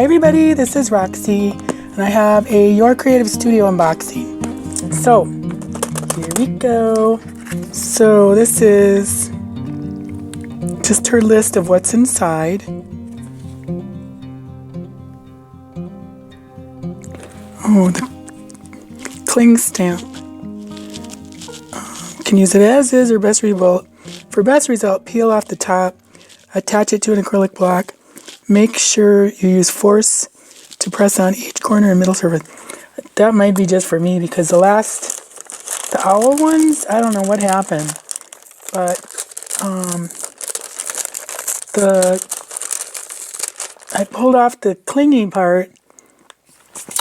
Hi everybody, this is Roxy, and I have a Your Creative Studio unboxing. So, here we go. So this is just her list of what's inside. Oh, the cling stamp. Can use it as is or best result. For best result, peel off the top, attach it to an acrylic block. Make sure you use force to press on each corner and middle surface. That might be just for me because the owl ones, I don't know what happened, but I pulled off the clingy part,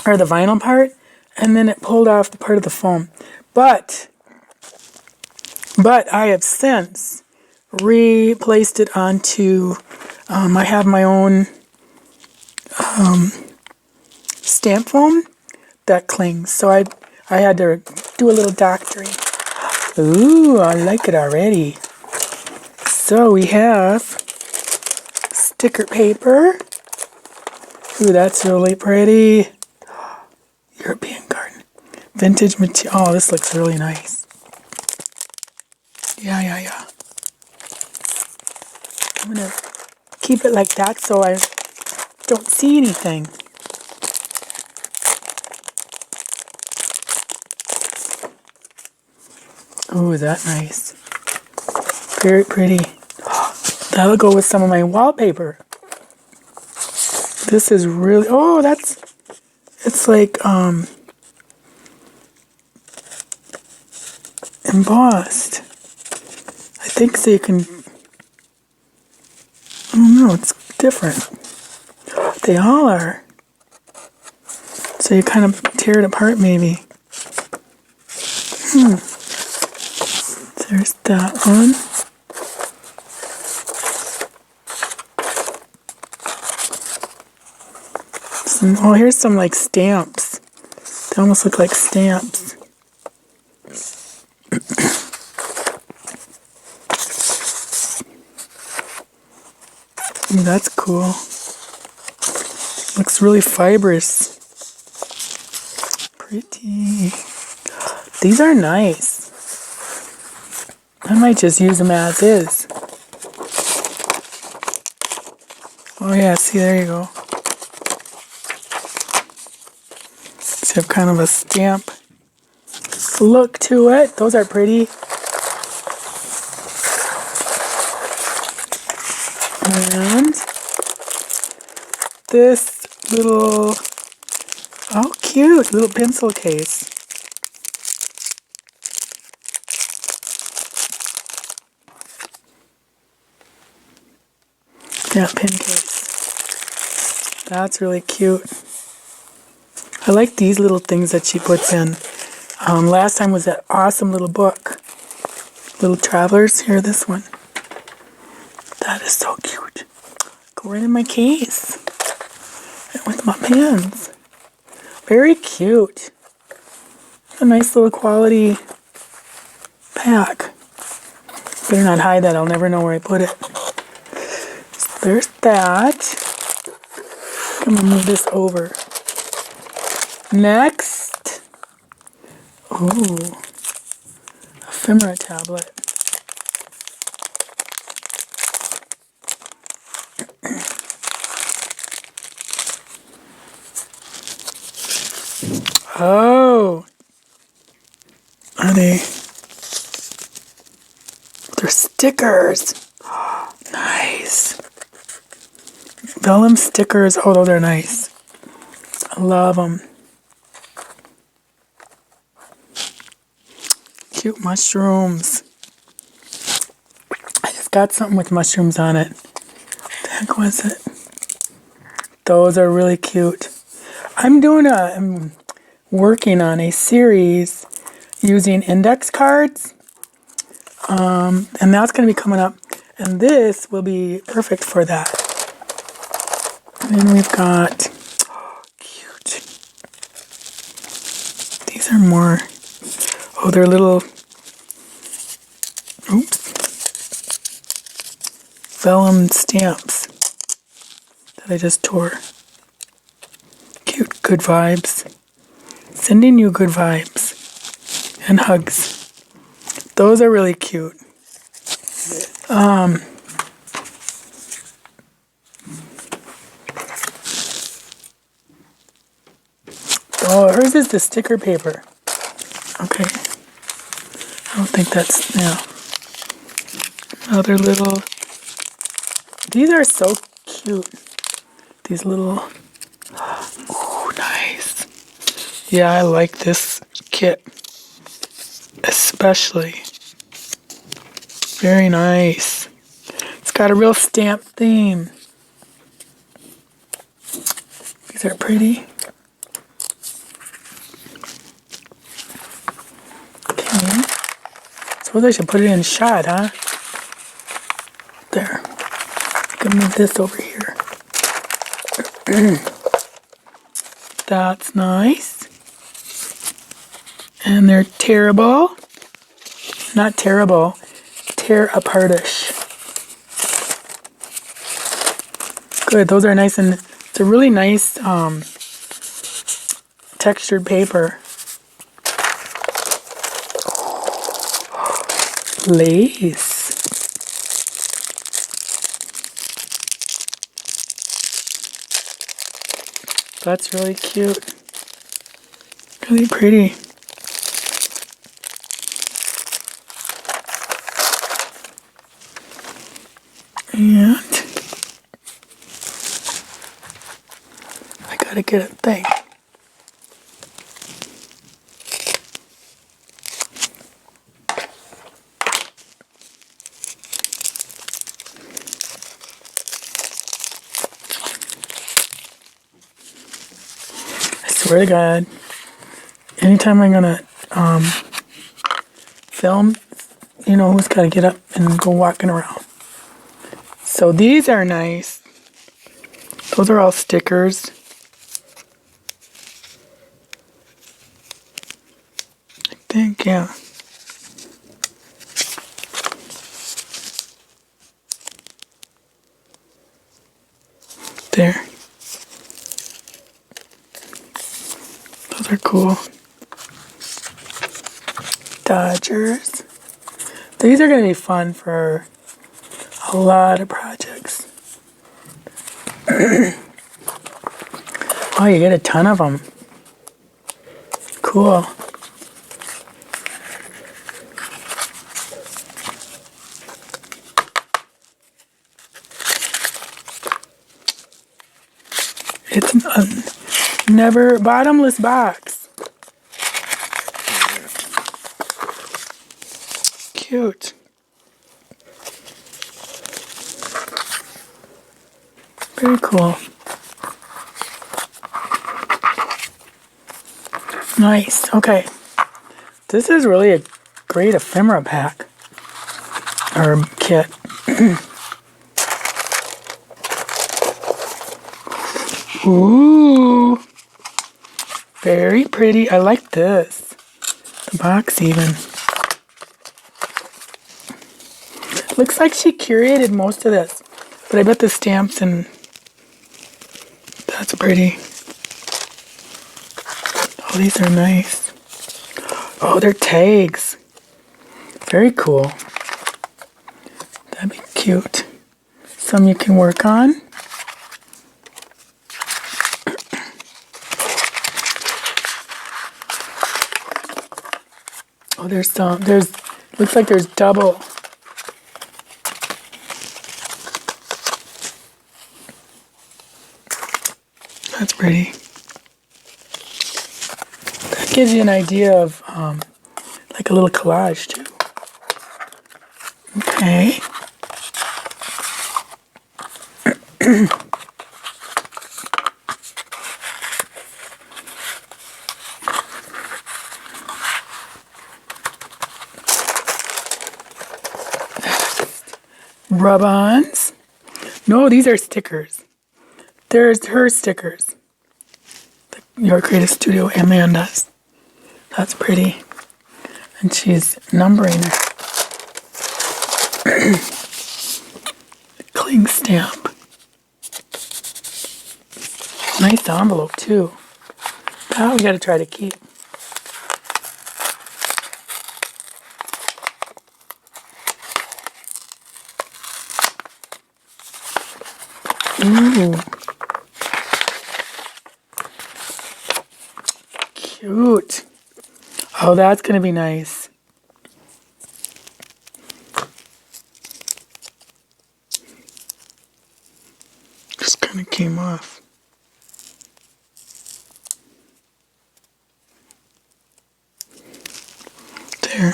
or the vinyl part, and then it pulled off the part of the foam. But I have since replaced it onto, I have my own stamp foam that clings. So I had to do a little doctoring. Ooh, I like it already. So we have sticker paper. Ooh, that's really pretty. European garden. Vintage material. Oh, this looks really nice. Yeah. I'm going to keep it like that so I don't see anything. Oh, is that nice? Very pretty. That'll go with some of my wallpaper. This is really, oh, it's like embossed. I think so you can, I don't know, it's different. They all are. So you kind of tear it apart maybe. There's that one. Oh, here's some like stamps. They almost look like stamps. Ooh, that's cool. Looks really fibrous. Pretty. These are nice. I might just use them as is. Oh yeah, see, there you go. So have kind of a stamp look to it. Those are pretty. And this little, oh cute, little pencil case. Yeah, pen case. That's really cute. I like these little things that she puts in. Last time was that awesome little book. Little Travelers. Here, this one. That is so cute. Go right in my case. And with my pens. Very cute. A nice little quality pack. Better not hide that. I'll never know where I put it. So there's that. I'm going to move this over. Next. Ooh. Ephemera tablet. Oh. Are they? They're stickers. Nice. Vellum stickers. Oh, those are nice. I love them. Cute mushrooms. I just got something with mushrooms on it. What the heck was it? Those are really cute. I'm working on a series using index cards. And that's going to be coming up. And this will be perfect for that. And then we've got, oh, cute. These are more, oh, they're little, oops, vellum stamps that I just tore. cute. Good vibes. Sending you good vibes and hugs. Those are really cute. Oh, hers is the sticker paper. Okay. I don't think that's, yeah. Another little, these are so cute. These little, ooh, nice. Yeah, I like this kit. Especially. Very nice. It's got a real stamp theme. These are pretty. Okay. Suppose I should put it in shot, huh? There. I can move this over here. That's nice. And they're terrible. Not terrible. Tear apartish. Good. Those are nice, and it's a really nice textured paper. Lace. That's really cute. Really pretty. And I gotta get a thing. I swear to God, anytime I'm gonna film, you know who's gotta get up and go walking around. So these are nice. Those are all stickers. I think, yeah. There. Those are cool. Dodgers. These are going to be fun for a lot of projects. Oh, you get a ton of them. Cool. It's a never bottomless box. Cute. Very cool. Nice. Okay. This is really a great ephemera pack. Or kit. Ooh. Very pretty. I like this. The box even. Looks like she curated most of this. But I bet the stamps and... That's pretty. Oh, these are nice. Oh, they're tags. Very cool. That'd be cute. Some you can work on. Oh, there's some. Looks like there's double. That's pretty. That gives you an idea of like a little collage too. Okay. Rub-ons. No, these are stickers. There's her stickers. Your Creative Studio Amanda's. That's pretty. And she's numbering it. Cling stamp. Nice envelope too. Oh, we got to try to keep. Ooh. Cute. Oh, that's going to be nice. Just kind of came off. There.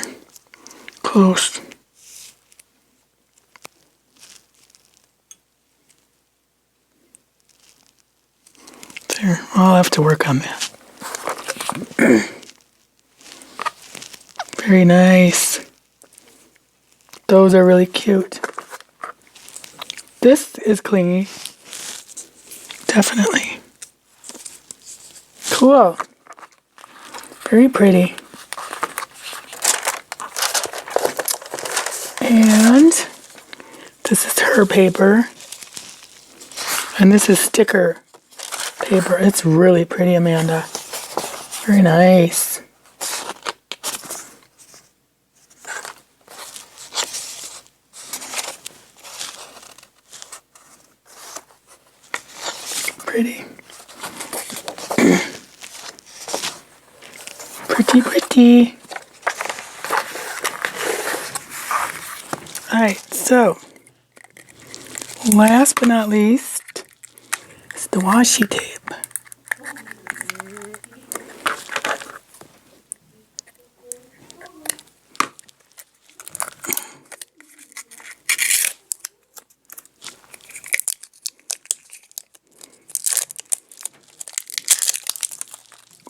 Close. There. I'll have to work on that. Very nice. Those are really cute. This is clingy. Definitely. Cool. Very pretty. And this is her paper. And this is sticker paper. It's really pretty, Amanda. Very nice. Pretty. Pretty, pretty. Alright, so last but not least is the washi tape.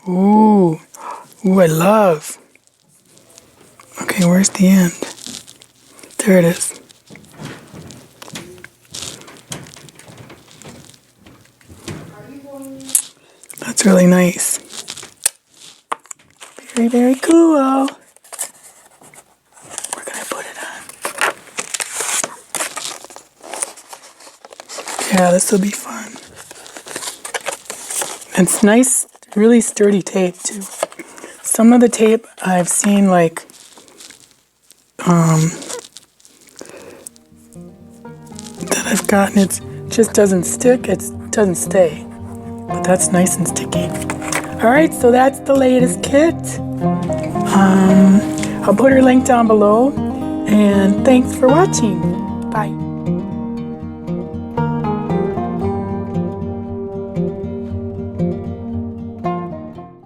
Ooh, ooh, I love. Okay, where's the end? There it is. That's really nice. Very, very cool. Where can I put it on? Yeah, this will be fun. It's nice, really sturdy tape too. Some of the tape I've seen like that I've gotten, it just doesn't stick, it doesn't stay. But that's nice and sticky. Alright, so that's the latest kit. I'll put her link down below. And thanks for watching. Bye.